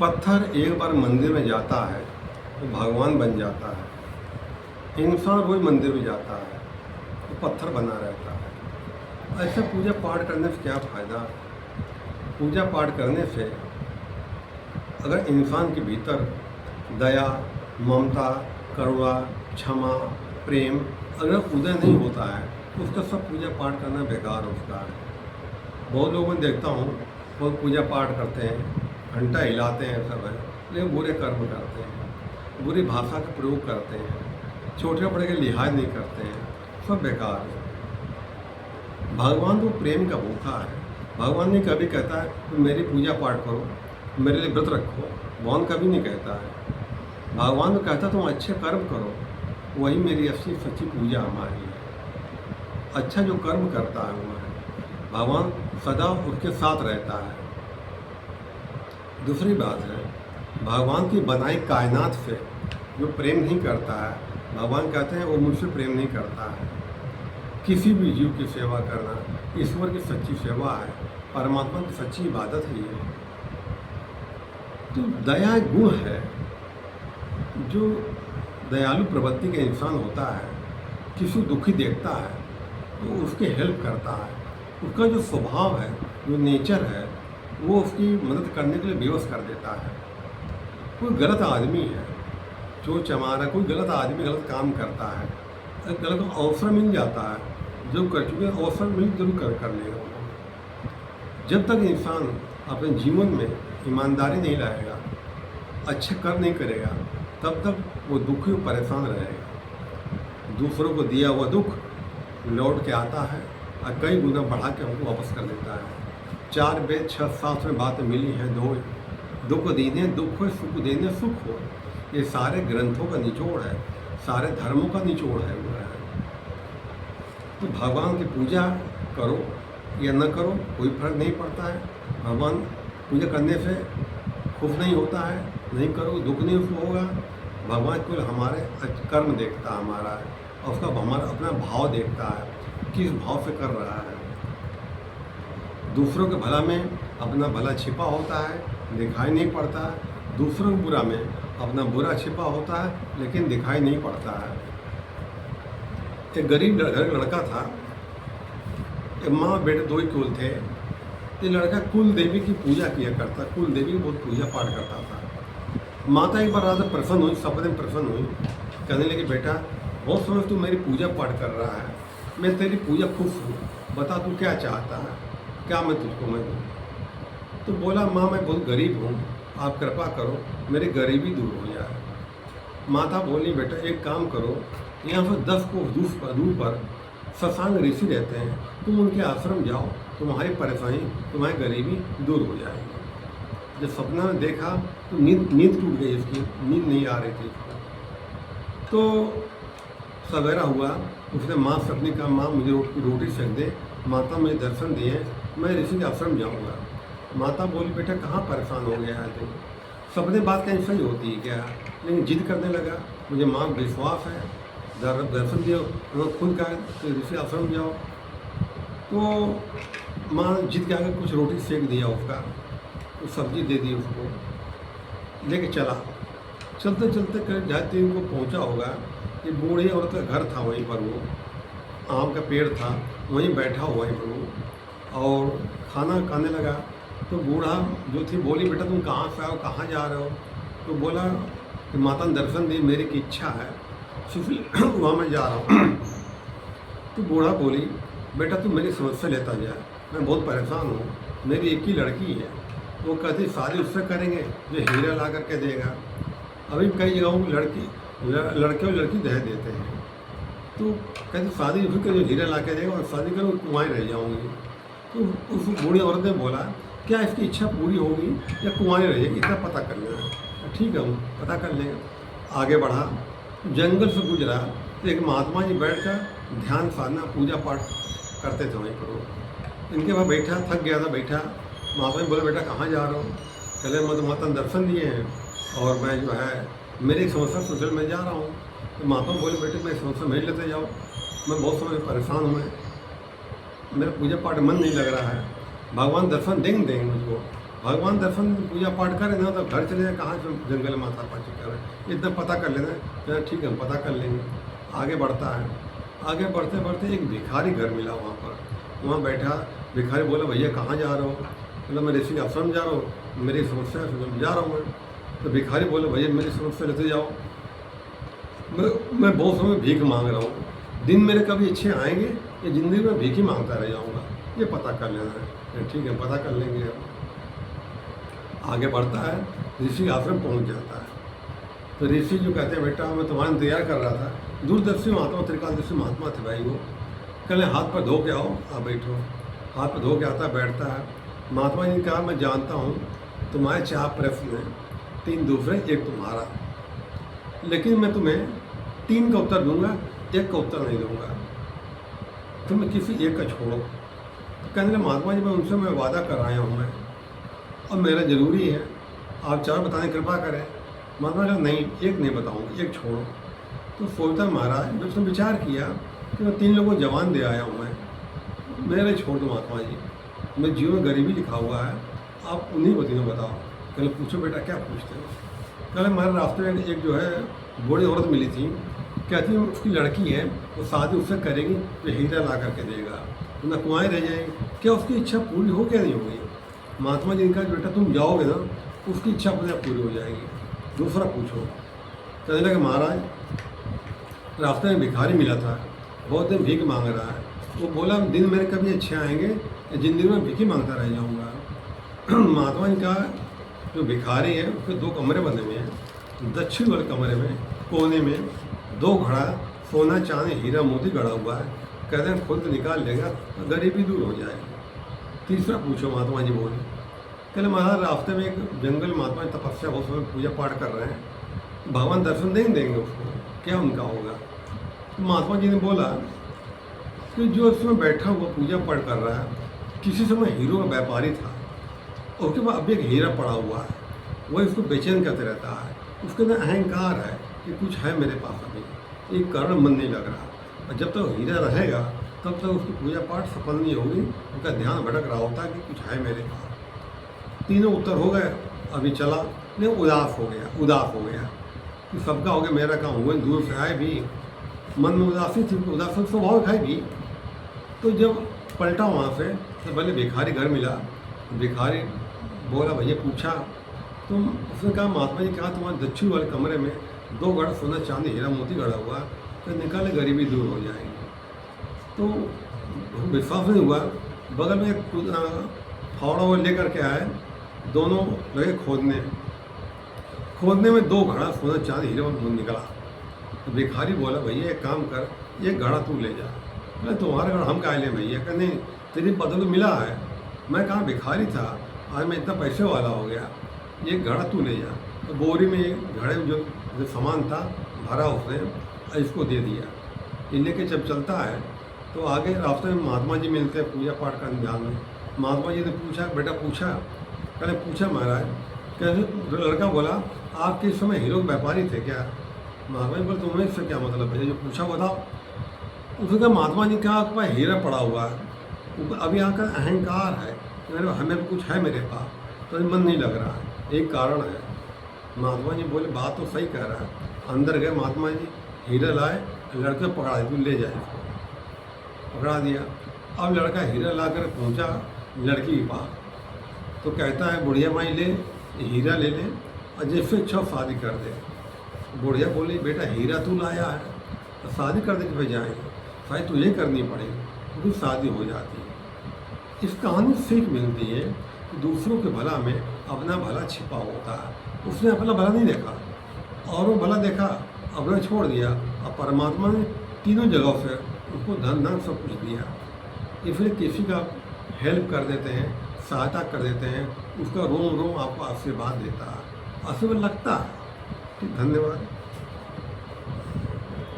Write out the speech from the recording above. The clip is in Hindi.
पत्थर एक बार मंदिर में जाता है तो भगवान बन जाता है। इंसान रोज मंदिर में जाता है तो पत्थर बना रहता है। ऐसे पूजा पाठ करने से क्या फ़ायदा? पूजा पाठ करने से अगर इंसान के भीतर दया, ममता, करुणा, क्षमा, प्रेम अगर उदय नहीं होता है तो उसका सब पूजा पाठ करना बेकार होता है। बहुत लोगों में देखता हूँ, बहुत पूजा पाठ करते हैं, घंटा हिलाते हैं सब है, लेकिन बुरे कर्म करते हैं, बुरी भाषा का प्रयोग करते हैं, छोटे बड़े के लिहाज नहीं करते हैं, सब बेकार है। भगवान तो प्रेम का भूखा है। भगवान ने कभी कहता है तुम मेरी पूजा पाठ करो, मेरे लिए व्रत रखो, भगवान कभी नहीं कहता है। भगवान तो कहता तुम अच्छे कर्म करो, वही मेरी असली सच्ची पूजा हमारी है। अच्छा जो कर्म करता है वो है, भगवान सदा उसके साथ रहता है। दूसरी बात है, भगवान की बनाई कायनात से जो प्रेम नहीं करता है, भगवान कहते हैं वो मुझसे प्रेम नहीं करता है। किसी भी जीव की सेवा करना ईश्वर की सच्ची सेवा है, परमात्मा की सच्ची इबादत ही है। तो दया गुण है। जो दयालु प्रवृत्ति का इंसान होता है, किसी दुखी देखता है तो उसकी हेल्प करता है। उसका जो स्वभाव है, जो नेचर है, वो उसकी मदद करने के लिए बेवस कर देता है। कोई गलत आदमी है, जो चमारा कोई गलत आदमी गलत काम करता है, गलत अवसर मिल जाता है, जो कर चुके अवसर मिल जरूर कर लेगा। जब तक इंसान अपने जीवन में ईमानदारी नहीं लाएगा, अच्छे कर्म नहीं करेगा, तब तक वो दुखी और परेशान रहेगा। दूसरों को दिया हुआ दुख लौट के आता है और कई गुना बढ़ा के हमको वापस कर देता है। 4 वेद 6 शास्त्र में बातें मिली हैं, दुख देने दुख हो, सुख देने सुख हो। ये सारे ग्रंथों का निचोड़ है, सारे धर्मों का निचोड़ है वो है। तो भगवान की पूजा करो या न करो कोई फर्क नहीं पड़ता है। भगवान पूजा करने से खुश नहीं होता है, नहीं करो दुख नहीं उसको होगा। भगवान केवल हमारे कर्म देखता है हमारा, और उसका हमारा अपना भाव देखता है, किस भाव से कर रहा है। दूसरों के भला में अपना भला छिपा होता है, दिखाई नहीं पड़ता है। दूसरों के बुरा में अपना बुरा छिपा होता है, लेकिन दिखाई नहीं पड़ता है। एक गरीब लड़का था, एक माँ बेटे 2 ही कुल थे। ये लड़का कुल देवी की पूजा किया करता, कुल देवी की बहुत पूजा पाठ करता था। माता एक बार रात प्रसन्न हुई, सपने में प्रसन्न हुई, कहने लगी बेटा बहुत समय तू मेरी पूजा पाठ कर रहा है, मैं तेरी पूजा खुश हूँ, बता तू क्या चाहता है, क्या मैं तुझको मैं दूँ? तो बोला माँ मैं बहुत गरीब हूँ, आप कृपा करो मेरी गरीबी दूर हो जाए। माता बोली बेटा एक काम करो, यहाँ से 10 कोस दूर पर शशांक ऋषि रहते हैं, तुम उनके आश्रम जाओ, तुम्हारी परेशानी तुम्हारी गरीबी दूर हो जाएगी। जब सपना में देखा तो नींद टूट गई, इसकी नींद नहीं आ रही थी इसको। तो सवेरा हुआ, उसने माँ से अपनी कहा माँ मुझे रोटी सेक दे, माता मुझे दर्शन दिए, मैं ऋषि के आश्रम जाऊँगा। माता बोली बेटा कहाँ परेशान हो गया है तुम, सपने बात कहीं सही होती है क्या? लेकिन जिद करने लगा, मुझे माँ विश्वास है, दर्शन दियो, उन्होंने खुद कहा ऋषि आश्रम जाओ। तो माँ जिद के आगे कुछ रोटी सेक दिया उसका, कुछ सब्जी दे दी उसको, लेके चला। चलते चलते करीब 2:30 को पहुँचा होगा। ये बूढ़ी औरत का घर था, वहीं पर वो आम का पेड़ था, वहीं बैठा हुआ वहीं पर वो, और खाना खाने लगा। तो बूढ़ा जो थी बोली बेटा तुम कहाँ से आओ, कहाँ जा रहे हो? तो बोला कि माता ने दर्शन दी, मेरी की इच्छा है इसलिए वहाँ मैं जा रहा हूँ। तो बूढ़ा बोली बेटा तुम मेरी समस्या लेता जा, मैं बहुत परेशान हूँ, मेरी एक ही लड़की है, वो कहती शादी उससे करेंगे जो हीरा ला करके देगा। अभी कई जगहों की लड़के और लड़की दे देते हैं, तो कहते शादी उससे कर जो हीरा ला के देगा, और शादी करो कुमारी रह जाऊँगी। तो उस बूढ़ी औरत ने बोला क्या इसकी इच्छा पूरी होगी या कुमारी रहेगी, इतना पता कर लेना। ठीक है हम पता कर लेंगे। आगे बढ़ा, जंगल से गुजरा तो एक महात्मा जी बैठकर ध्यान साधना पूजा पाठ करते थे वहीं पर। इनके पास बैठा, थक गया था बैठा। महात्मा जी बोले बेटा कहाँ जा रहे हो? चले मैं तो माता ने दर्शन दिए हैं और मैं जो है मेरी एक समस्या सोचल मैं जा रहा हूँ। तो महात्मा बोले बेटे मैं समस्या मेरे लेते जाओ, मैं बहुत समय परेशान हूँ, मेरा पूजा पाठ मन नहीं लग रहा है, भगवान दर्शन देंगे मुझको। भगवान दर्शन पूजा पाठ करें ना तो घर चले जाए, कहाँ से जंगल में माथा पाची कर रहे हैं, इतना पता कर लेना है, ठीक है हम पता कर लेंगे। आगे बढ़ता है, आगे बढ़ते बढ़ते एक भिखारी घर मिला वहाँ पर। वहाँ बैठा भिखारी बोला, भैया कहाँ जा रहे हो? बोला मैं ऋषि आश्रम जा रहा हूँ, मेरी समस्या जा रहा हूँ मैं। तो भिखारी बोले, भैया मेरी समस्या लेते जाओ, मैं बहुत समय भीख मांग रहा हूँ, दिन मेरे कभी अच्छे आएंगे या ज़िंदगी में भीख ही मांगता रह जाऊँगा, ये पता कर लेना है। ठीक है पता कर लेंगे। आगे बढ़ता है, ऋषि आश्रम पहुँच जाता है। तो ऋषि जो कहते हैं, बेटा मैं तुम्हारा इंतजार कर रहा था, दूरदर्शी महात्मा त्रिकालदर्शी महात्मा थे भाई वो। कल हाथ पर धो के आओ, आप बैठो। हाथ पर धो के आता है, बैठता है। महात्मा जी ने कहा, मैं जानता हूँ तुम्हारे 4 प्रश्न हैं, 3 दूसरे 1 तुम्हारा, लेकिन मैं तुम्हें 3 का उत्तर दूंगा, 1 का उत्तर नहीं दूंगा, तुम किसी एक का छोड़ो। तो कहने लगे, महात्मा जी उनसे मैं वादा कर आया हूँ मैं, और मेरा ज़रूरी है, आप 4 बताने की कृपा करें। महात्मा जी नहीं, 1 नहीं बताऊँगा, 1 छोड़ो। तो सोचता महाराज, जब उसने विचार किया कि मैं 3 लोगों को जवान दे आया हूँ मैं, मेरे छोड़ दो महात्मा जी, मैं जीवन में गरीबी लिखा हुआ है, आप उन्हीं को तीनों बताओ। कहले पूछो बेटा, क्या पूछते हो? कहले हमारे रास्ते में एक जो है बूढ़ी औरत मिली थी, कहती है उसकी लड़की है, वो शादी उससे करेगी तो हीरा ला करके देगा, तो ना कुआएँ रह जाएगी। क्या उसकी इच्छा पूरी हो क्या नहीं होगी? महात्मा जी ने कहा, बेटा तुम जाओगे ना, उसकी इच्छा अपने आप पूरी हो जाएगी, दूसरा पूछो। कहने लगे, महाराज रास्ते में भिखारी मिला था, बहुत दिन भीख मांग रहा है, वो बोला दिन मेरे कभी अच्छे आएंगे, ज़िंदगी में भीख ही मांगता रह जाऊँगा। महात्मा जी का जो भिखारी है उसके 2 कमरे बने हुए हैं। दक्षिण वाले कमरे में कोने में 2 घड़ा सोना चांदी हीरा मोती गड़ा हुआ है। कहते हैं खुद निकाल लेगा तो गरीबी दूर हो जाएगी। तीसरा पूछो, महात्मा जी बोले। कहले महाराज रास्ते में एक जंगल महात्मा जी तपस्या बहुत समय पूजा पाठ कर रहे हैं, भगवान दर्शन नहीं देंगे उसको, क्या उनका होगा? तो महात्मा जी ने बोला कि जो उसमें बैठा हुआ पूजा पाठ कर रहा है, किसी समय हीरो का व्यापारी था, उसके बाद अब एक हीरा पड़ा हुआ है, वही उसको बेचैन करते रहता है। उसके अंदर अहंकार है कि कुछ है मेरे पास, अभी एक कारण मन नहीं लग रहा, और जब तक हीरा रहेगा तब तक उसकी पूजा पाठ सफल नहीं होगी, उसका ध्यान भटक रहा होता है कि कुछ है मेरे पास। तीनों उत्तर हो गए, अभी चला नहीं, उदास हो गया कि सबका हो गया, मेरा काम हुआ। दूर से आए भी, मन में उदासी थी, उदास स्वभाव खाई भी। तो जब पलटा वहाँ से तो पहले भिखारी घर मिला। भिखारी बोला, भैया पूछा, तुम? उसने कहा, महात्मा जी कहा तुम्हारे दक्षिण वाले कमरे में 2 गढ़ सोना चांदी हीरा मोती गड़ा हुआ, तो निकाले गरीबी दूर हो जाएगी। तो विश्वास नहीं हुआ, बगल में एक फावड़ा वो लेकर के आए, दोनों लगे खोदने में 2 घड़ा सोना चांदी हीरा मोती निकला। तो भिखारी बोला, भैया एक काम कर, 1 घड़ा तू ले जा। मैं तुम्हारा घड़ा हम क्या ले भैया? कहते नहीं, तेरी बदल मिला है, मैं कहाँ भिखारी था, आज मैं इतना पैसे वाला हो गया, 1 घड़ा तू ले जा। तो बोरी में घड़े जो सामान था भरा उसने इसको दे दिया। ये लेके जब चलता है तो आगे रास्ते में महात्मा जी मिलते हैं पूजा पाठ करने ध्यान में। महात्मा जी ने पूछा, बेटा पूछा? कहले पूछा महाराज। कहते लड़का बोला, आप किस समय हीरो व्यापारी थे क्या? महात्मा जी बोले, तुम्हें इससे क्या मतलब है, जो पूछा बताओ। उसने कहा, महात्मा जी कहा आपके पास हीरा पड़ा हुआ है, अभी यहाँ का अहंकार है, हमें कुछ है मेरे पास, तो मन नहीं लग रहा है, एक कारण है। महात्मा जी बोले, बात तो सही कह रहा है। अंदर गए महात्मा जी, हीरा लाए, लड़के पकड़ा दिया, तू ले जाए इसको। पकड़ा दिया। अब लड़का हीरा ला कर पहुँचा लड़की के पास, तो कहता है, बुढ़िया माई ले हीरा ले ले और जिससे अच्छा शादी कर दे। बुढ़िया बोली, बेटा हीरा तू लाया है तो शादी कर दे के भाई जाएंगे, शायद तुझे करनी पड़ेगी, क्योंकि शादी हो जाती है। इस कहानी से सीख मिलती है कि दूसरों के भला में अपना भला छिपा होता है। उसने अपना भला नहीं देखा, औरों भला देखा, अपना छोड़ दिया, और परमात्मा ने तीनों जगहों से उसको धन सब कुछ दिया। इसलिए किसी का हेल्प कर देते हैं, सहायता कर देते हैं, उसका रोम रोम आपको आशीर्वाद देता है, आशीर्वाद लगता है। ठीक, धन्यवाद।